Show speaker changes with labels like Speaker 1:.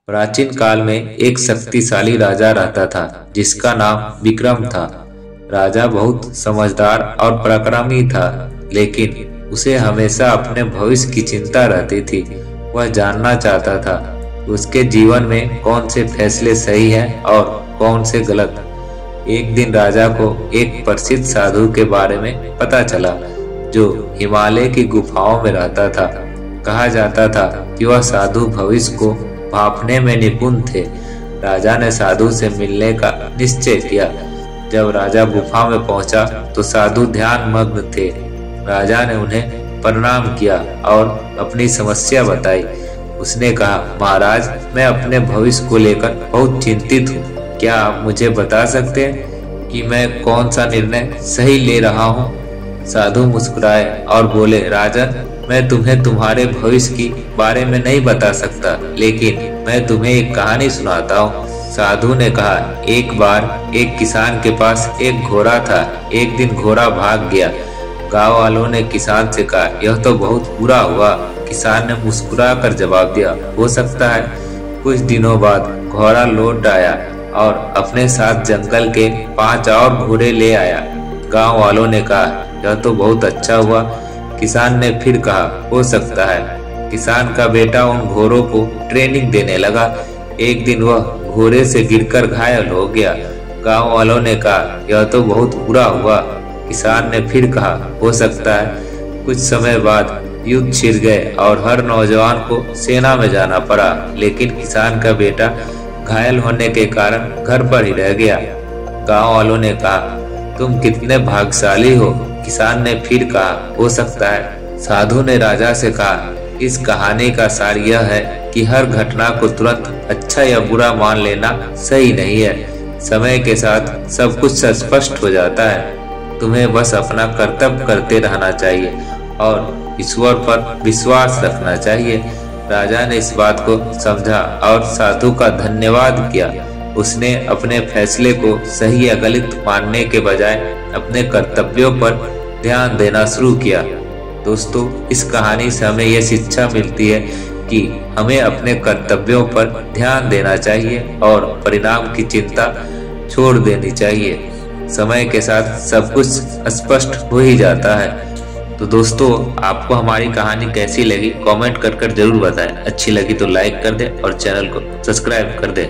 Speaker 1: प्राचीन काल में एक शक्तिशाली राजा रहता था जिसका नाम विक्रम था। राजा बहुत समझदार और पराक्रमी था, लेकिन उसे हमेशा अपने भविष्य की चिंता रहती थी। वह जानना चाहता था उसके जीवन में कौन से फैसले सही हैं और कौन से गलत। एक दिन राजा को एक प्रसिद्ध साधु के बारे में पता चला जो हिमालय की गुफाओं में रहता था। कहा जाता था कि वह साधु भविष्य को भांपने में निपुण थे। राजा ने साधु से मिलने का निश्चय किया। जब राजा गुफा में पहुंचा तो साधु ध्यान मग्न थे। राजा ने उन्हें प्रणाम किया और अपनी समस्या बताई। उसने कहा, महाराज, मैं अपने भविष्य को लेकर बहुत चिंतित हूँ। क्या आप मुझे बता सकते हैं कि मैं कौन सा निर्णय सही ले रहा हूँ? साधु मुस्कुराए और बोले, राजन, मैं तुम्हें तुम्हारे भविष्य की बारे में नहीं बता सकता, लेकिन मैं तुम्हें एक कहानी सुनाता हूँ। साधु ने कहा, एक बार एक किसान के पास एक घोड़ा था। एक दिन घोड़ा भाग गया। गांव वालों ने किसान से कहा, यह तो बहुत बुरा हुआ। किसान ने मुस्कुरा कर जवाब दिया, हो सकता है। कुछ दिनों बाद घोड़ा लौट आया और अपने साथ जंगल के 5 और घोड़े ले आया। गांव वालों ने कहा, यह तो बहुत अच्छा हुआ। किसान ने फिर कहा, हो सकता है। किसान का बेटा उन घोड़ों को ट्रेनिंग देने लगा। एक दिन वह घोड़े से गिरकर घायल हो गया। गांव वालों ने कहा, यह तो बहुत बुरा हुआ। किसान ने फिर कहा, हो सकता है। कुछ समय बाद युद्ध छिड़ गए और हर नौजवान को सेना में जाना पड़ा, लेकिन किसान का बेटा घायल होने के कारण घर पर ही रह गया। गांव वालों ने कहा, तुम कितने भाग्यशाली हो। किसान ने फिर कहा, हो सकता है। साधु ने राजा से कहा, इस कहानी का सार यह है कि हर घटना को तुरंत अच्छा या बुरा मान लेना सही नहीं है। समय के साथ सब कुछ स्पष्ट हो जाता है। तुम्हें बस अपना कर्तव्य करते रहना चाहिए और ईश्वर पर विश्वास रखना चाहिए। राजा ने इस बात को समझा और साधु का धन्यवाद किया। उसने अपने फैसले को सही या गलत मानने के बजाय अपने कर्तव्यों पर ध्यान देना शुरू किया। दोस्तों, इस कहानी से हमें यह शिक्षा मिलती है कि हमें अपने कर्तव्यों पर ध्यान देना चाहिए और परिणाम की चिंता छोड़ देनी चाहिए। समय के साथ सब कुछ स्पष्ट हो ही जाता है। तो दोस्तों, आपको हमारी कहानी कैसी लगी कमेंट कर जरूर बताएं। अच्छी लगी तो लाइक कर दें और चैनल को सब्सक्राइब कर दें।